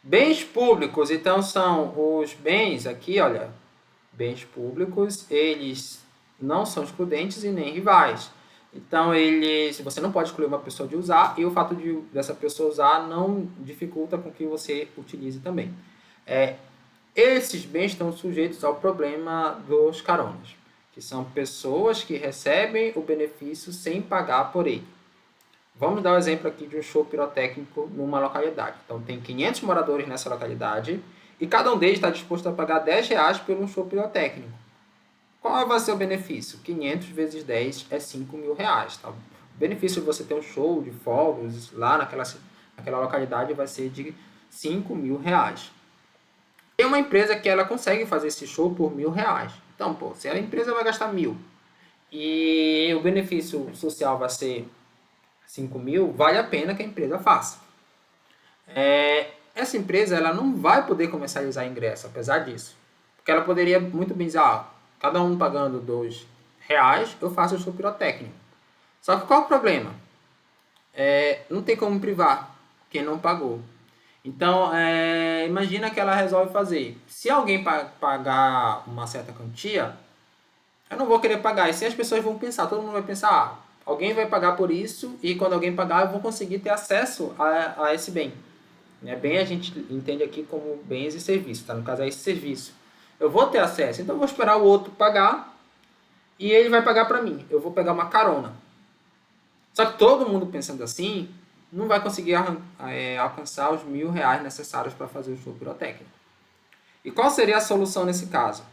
Bens públicos, então, são os bens aqui, olha, bens públicos, eles não são excludentes e nem rivais. Então, você não pode excluir uma pessoa de usar e o fato dessa pessoa usar não dificulta com que você utilize também. Esses bens estão sujeitos ao problema dos caronas, que são pessoas que recebem o benefício sem pagar por ele. Vamos dar o um exemplo aqui de um show pirotécnico numa localidade. Então, tem 500 moradores nessa localidade e cada um deles está disposto a pagar R$ 10 por um show pirotécnico. Qual vai ser o benefício? 500 vezes 10 é R$ 5.000. Tá? O benefício de você ter um show de fogos lá naquela localidade vai ser de R$ 5.000. Tem uma empresa que ela consegue fazer esse show por R$ 1.000. Então, se a empresa vai gastar 1.000 e o benefício social vai ser 5.000, vale a pena que a empresa faça. Essa empresa ela não vai poder começar a usar ingresso, apesar disso. Porque ela poderia muito bem dizer, cada um pagando R$ 2, eu faço o show pirotécnico. Só que qual o problema? Não tem como privar quem não pagou. Então, imagina que ela resolve fazer. Se alguém pagar uma certa quantia, eu não vou querer pagar. E se as pessoas vão pensar, todo mundo vai pensar, alguém vai pagar por isso e quando alguém pagar eu vou conseguir ter acesso a esse bem. Bem a gente entende aqui como bens e serviços, tá? No caso é esse serviço. Eu vou ter acesso, então eu vou esperar o outro pagar e ele vai pagar para mim. Eu vou pegar uma carona. Só que todo mundo pensando assim não vai conseguir alcançar os R$ 1.000 necessários para fazer o show pirotécnico. E qual seria a solução nesse caso?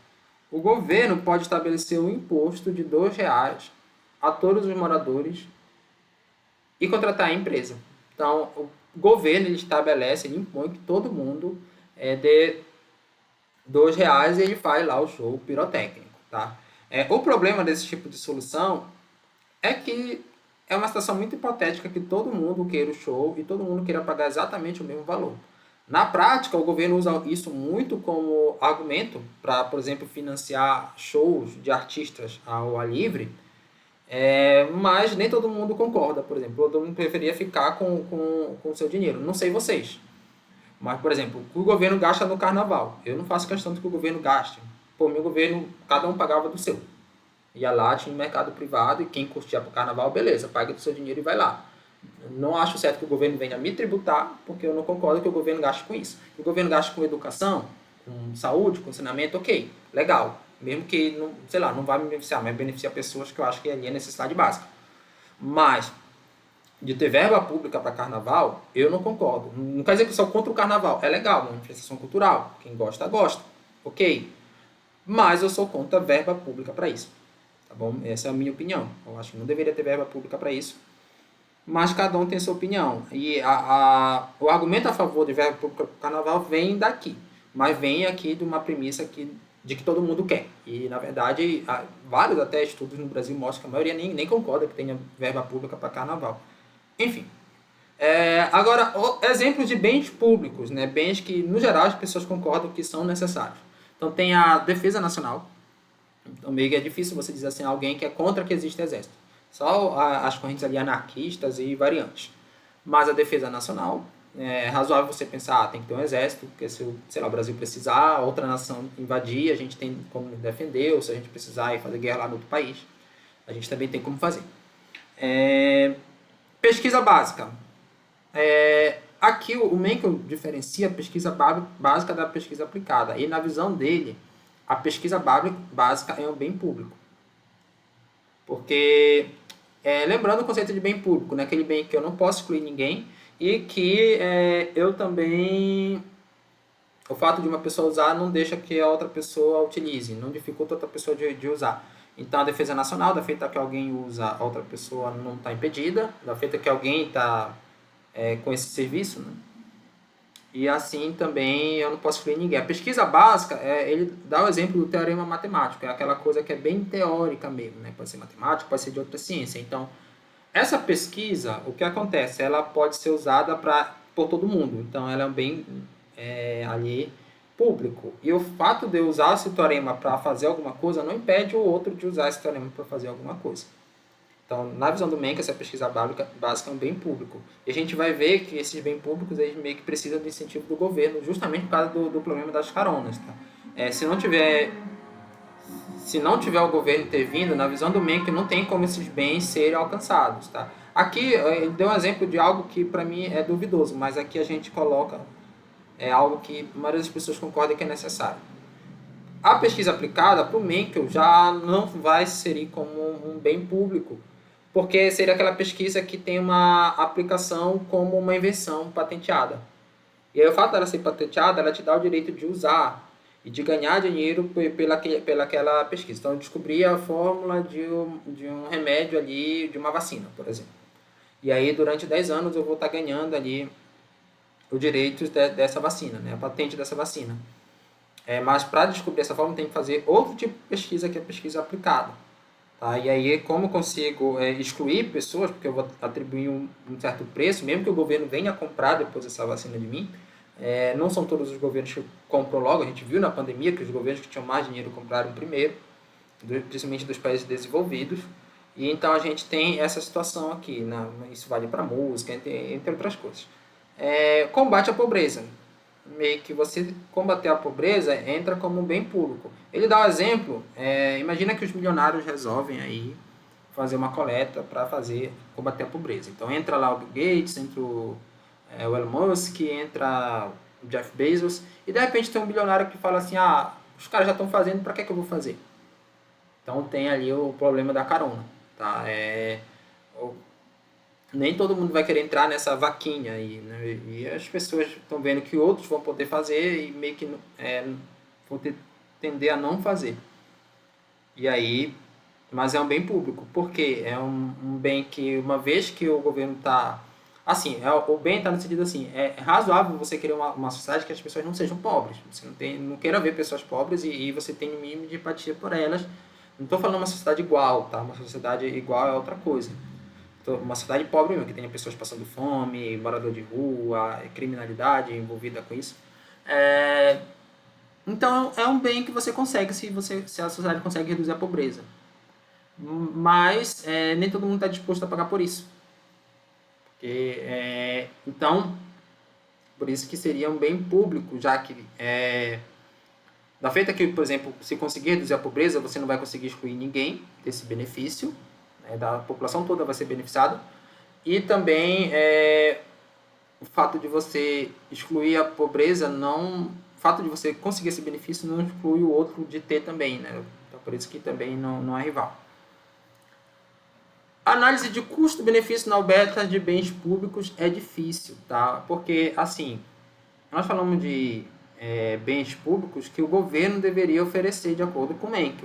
O governo pode estabelecer um imposto de R$ 2 a todos os moradores e contratar a empresa. Então, o governo ele estabelece, ele impõe que todo mundo dê R$ 2 e ele faz lá o show pirotécnico. Tá? O problema desse tipo de solução é que é uma situação muito hipotética que todo mundo queira o show e todo mundo queira pagar exatamente o mesmo valor. Na prática, o governo usa isso muito como argumento para, por exemplo, financiar shows de artistas ao ar livre, mas nem todo mundo concorda, por exemplo. Todo mundo preferia ficar com o seu dinheiro. Não sei vocês, mas, por exemplo, o que o governo gasta no carnaval. Eu não faço questão de que o governo gaste. Meu governo, cada um pagava do seu. Ia lá, tinha um mercado privado e quem curtia para o carnaval, beleza, paga do seu dinheiro e vai lá. Não acho certo que o governo venha me tributar, porque eu não concordo que o governo gaste com isso. Que o governo gaste com educação, com saúde, com ensinamento, ok, legal. Mesmo que, não, sei lá, não vai me beneficiar, mas beneficia pessoas que eu acho que ali é necessidade básica. Mas, de ter verba pública para carnaval, eu não concordo. Não quer dizer que eu sou contra o carnaval. É legal, uma manifestação cultural. Quem gosta, gosta. Ok. Mas eu sou contra verba pública para isso. Tá bom? Essa é a minha opinião. Eu acho que não deveria ter verba pública para isso. Mas cada um tem sua opinião. E o argumento a favor de verba pública para o carnaval vem daqui. Mas vem aqui de uma premissa de que todo mundo quer. E, na verdade, vários até estudos no Brasil mostram que a maioria nem concorda que tenha verba pública para carnaval. Enfim. Agora, exemplos de bens públicos, né? Bens que, no geral, as pessoas concordam que são necessários. Então, tem a defesa nacional. Então, meio que é difícil você dizer assim, alguém que é contra que exista exército. Só as correntes ali anarquistas e variantes. Mas a defesa nacional, é razoável você pensar, tem que ter um exército, porque se o Brasil precisar, outra nação invadir, a gente tem como defender, ou se a gente precisar ir fazer guerra lá no outro país, a gente também tem como fazer. Pesquisa básica. Aqui o Mencken diferencia a pesquisa básica da pesquisa aplicada. E na visão dele, a pesquisa básica é um bem público. Porque, lembrando o conceito de bem público, né? Aquele bem que eu não posso excluir ninguém e que eu também... O fato de uma pessoa usar não deixa que a outra pessoa utilize, não dificulta a outra pessoa de usar. Então, a defesa nacional, da feita que alguém usa, a outra pessoa não está impedida, da feita que alguém está com esse serviço, né? E assim também eu não posso excluir ninguém. A pesquisa básica, ele dá o exemplo do teorema matemático, é aquela coisa que é bem teórica mesmo, né? Pode ser matemática, pode ser de outra ciência. Então, essa pesquisa, o que acontece? Ela pode ser usada por todo mundo. Então, ela é um bem ali público. E o fato de eu usar esse teorema para fazer alguma coisa não impede o outro de usar esse teorema para fazer alguma coisa. Então, na visão do MENC, essa pesquisa básica é um bem público. E a gente vai ver que esses bens públicos eles meio que precisam do incentivo do governo, justamente por causa do problema das caronas. Tá? Se não tiver o governo intervindo, na visão do MENC não tem como esses bens serem alcançados. Tá? Aqui, ele deu um exemplo de algo que para mim é duvidoso, mas aqui a gente coloca algo que a maioria das pessoas concorda que é necessário. A pesquisa aplicada para o MENC já não vai se inserir como um bem público, porque seria aquela pesquisa que tem uma aplicação como uma invenção patenteada. E aí o fato dela ser patenteada, ela te dá o direito de usar e de ganhar dinheiro pelaquela pesquisa. Então, eu descobri a fórmula de um remédio ali, de uma vacina, por exemplo. E aí, durante 10 anos, eu vou estar ganhando ali o direito dessa vacina, né? A patente dessa vacina. Mas para descobrir essa fórmula, tem que fazer outro tipo de pesquisa, que é a pesquisa aplicada. Tá? E aí, como eu consigo excluir pessoas, porque eu vou atribuir um certo preço, mesmo que o governo venha comprar depois essa vacina de mim, não são todos os governos que compram logo. A gente viu na pandemia que os governos que tinham mais dinheiro compraram primeiro, principalmente dos países desenvolvidos. E então a gente tem essa situação aqui, isso vale para música, entre outras coisas. Combate à pobreza. Meio que você combater a pobreza entra como um bem público. Ele dá um exemplo, imagina que os milionários resolvem aí fazer uma coleta para combater a pobreza. Então entra lá o Bill Gates, entra o Elon Musk, entra o Jeff Bezos, e de repente tem um bilionário que fala assim, os caras já estão fazendo, para que eu vou fazer? Então tem ali o problema da carona. Tá? Nem todo mundo vai querer entrar nessa vaquinha aí, né? E as pessoas estão vendo que outros vão poder fazer e meio que vão tender a não fazer. E aí, mas é um bem público, porque é um bem que, uma vez que o governo está... Assim, o bem está no sentido assim, é razoável você querer uma sociedade que as pessoas não sejam pobres. Você não queira ver pessoas pobres e você tem um mínimo de empatia por elas. Não estou falando uma sociedade igual, tá? Uma sociedade igual é outra coisa. Uma sociedade pobre mesmo, que tenha pessoas passando fome, morador de rua, criminalidade envolvida com isso. Então é um bem que você consegue se a sociedade consegue reduzir a pobreza. Mas nem todo mundo está disposto a pagar por isso. Então, por isso que seria um bem público, já que da feita que, por exemplo, se conseguir reduzir a pobreza, você não vai conseguir excluir ninguém desse benefício, da população toda vai ser beneficiada. E também o fato de você excluir a pobreza, o fato de você conseguir esse benefício não exclui o outro de ter também, né? Então, por isso que também não é rival. Análise de custo-benefício na oferta de bens públicos é difícil, tá? Porque, assim, nós falamos de bens públicos que o governo deveria oferecer de acordo com o MENC.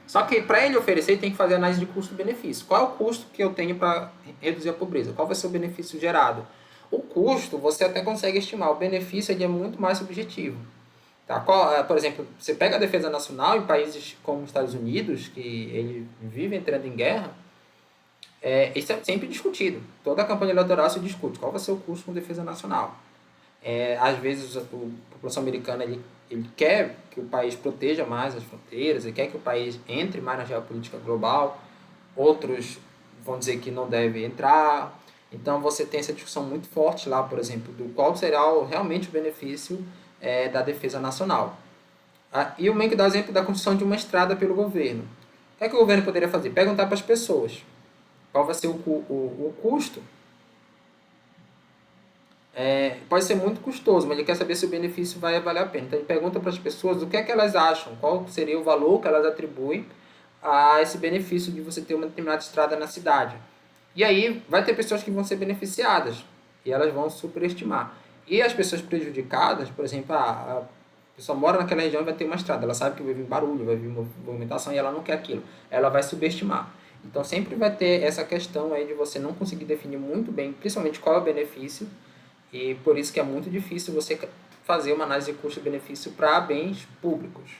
Só que para ele oferecer, ele tem que fazer análise de custo-benefício. Qual é o custo que eu tenho para reduzir a pobreza? Qual vai ser o benefício gerado? O custo você até consegue estimar, o benefício ele é muito mais subjetivo. Tá? Por exemplo, você pega a defesa nacional em países como os Estados Unidos, que ele vive entrando em guerra, isso é sempre discutido. Toda a campanha eleitoral se discute qual vai ser o custo com defesa nacional. Às vezes a população americana ele quer que o país proteja mais as fronteiras, ele quer que o país entre mais na geopolítica global. Outros vão dizer que não deve entrar. Então você tem essa discussão muito forte lá, por exemplo, do qual será realmente o benefício da defesa nacional. E o MENC dá o exemplo da construção de uma estrada pelo governo. O que é que o governo poderia fazer? Perguntar para as pessoas qual vai ser o custo. Pode ser muito custoso, mas ele quer saber se o benefício vai valer a pena. Então ele pergunta para as pessoas o que é que elas acham, qual seria o valor que elas atribuem a esse benefício de você ter uma determinada estrada na cidade. E aí vai ter pessoas que vão ser beneficiadas e elas vão superestimar. E as pessoas prejudicadas, por exemplo, a pessoa mora naquela região e vai ter uma estrada, ela sabe que vai vir barulho, vai vir movimentação e ela não quer aquilo. Ela vai subestimar. Então sempre vai ter essa questão aí de você não conseguir definir muito bem, principalmente qual é o benefício, e por isso que é muito difícil você fazer uma análise de custo-benefício para bens públicos.